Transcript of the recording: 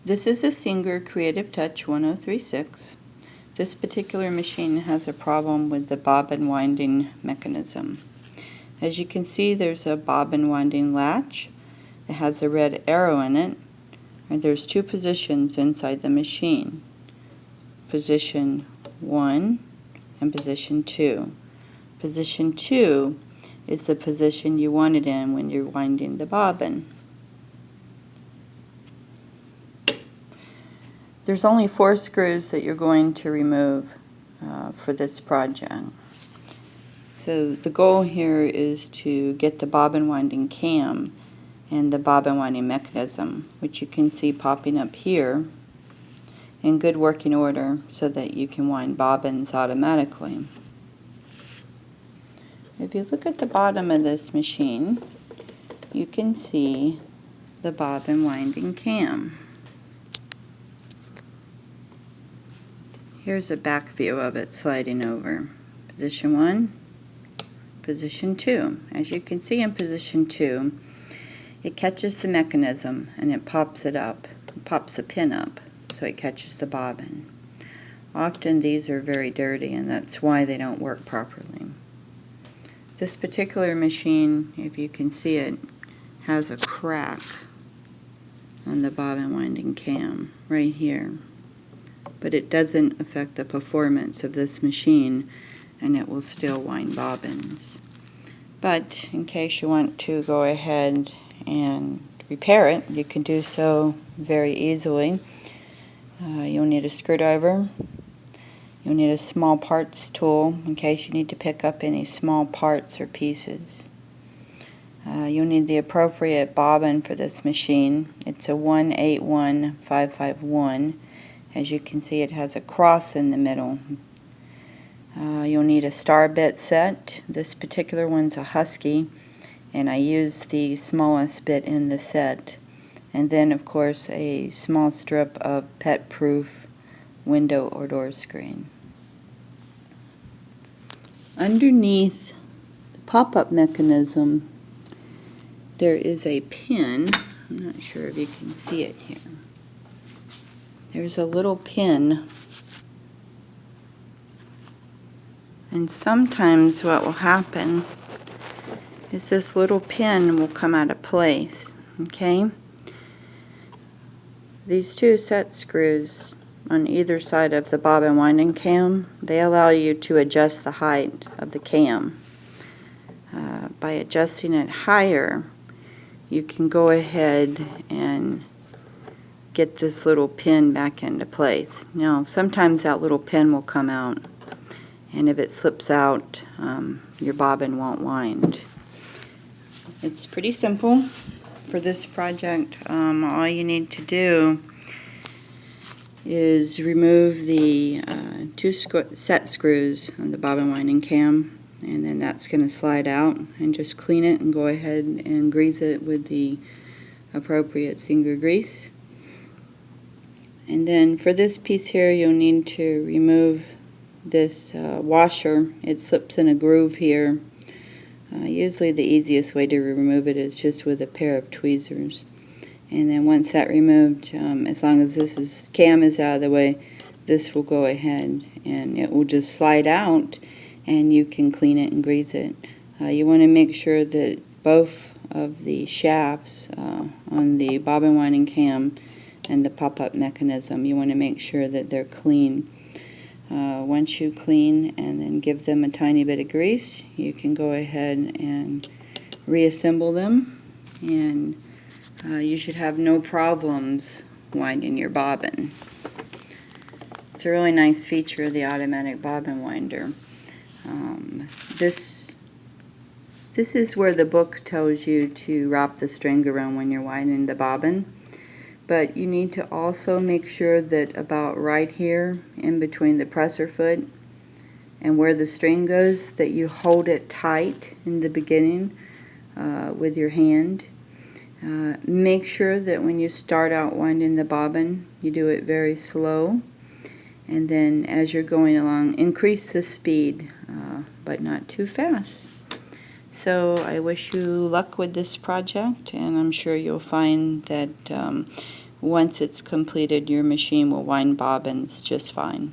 This is a Singer Creative Touch 1036. This particular machine has a problem with the bobbin winding mechanism. As you can see, there's a bobbin winding latch. It has a red arrow in it, and there's two positions inside the machine. Position 1 and position 2. Position 2 is the position you want it in when you're winding the bobbin. There's only 4 screws that you're going to remove for this project. So the goal here is to get the bobbin winding cam and the bobbin winding mechanism, which you can see popping up here, in good working order so that you can wind bobbins automatically. If you look at the bottom of this machine, you can see the bobbin winding cam. Here's a back view of it sliding over. Position 1, position 2. As you can see in position 2, it catches the mechanism and it pops it up. It pops a pin up so it catches the bobbin. Often these are very dirty, and that's why they don't work properly. This particular machine, if you can see it, has a crack on the bobbin winding cam right here. But it doesn't affect the performance of this machine, and it will still wind bobbins. But in case you want to go ahead and repair it, you can do so very easily. You'll need a screwdriver. You'll need a small parts tool in case you need to pick up any small parts or pieces. You'll need the appropriate bobbin for this machine. It's a 181551. As you can see, it has a cross in the middle. You'll need a star bit set. This particular one's a Husky, and I use the smallest bit in the set. And then, of course, a small strip of pet-proof window or door screen. Underneath the pop-up mechanism, there is a pin. I'm not sure if you can see it here. There's a little pin, and sometimes what will happen is this little pin will come out of place. Okay? These two set screws on either side of the bobbin winding cam, they allow you to adjust the height of the cam. By adjusting it higher, you can go ahead and get this little pin back into place. Now, sometimes that little pin will come out, and if it slips out, your bobbin won't wind. It's pretty simple for this project. All you need to do is remove the two set screws on the bobbin winding cam, and then that's going to slide out, and just clean it and go ahead and grease it with the appropriate Singer grease. And then for this piece here, you'll need to remove this washer. It slips in a groove here. Usually the easiest way to remove it is just with a pair of tweezers. And then once that removed, as long as this cam is out of the way, this will go ahead and it will just slide out, and you can clean it and grease it. You want to make sure that both of the shafts on the bobbin winding cam and the pop-up mechanism, you want to make sure that they're clean. Once you clean and then give them a tiny bit of grease, you can go ahead and reassemble them, and you should have no problems winding your bobbin. It's a really nice feature of the automatic bobbin winder. This is where the book tells you to wrap the string around when you're winding the bobbin. But you need to also make sure that about right here in between the presser foot and where the string goes, that you hold it tight in the beginning with your hand. Make sure that when you start out winding the bobbin, you do it very slow, and then as you're going along, increase the speed, but not too fast. So I wish you luck with this project, and I'm sure you'll find that once it's completed, your machine will wind bobbins just fine.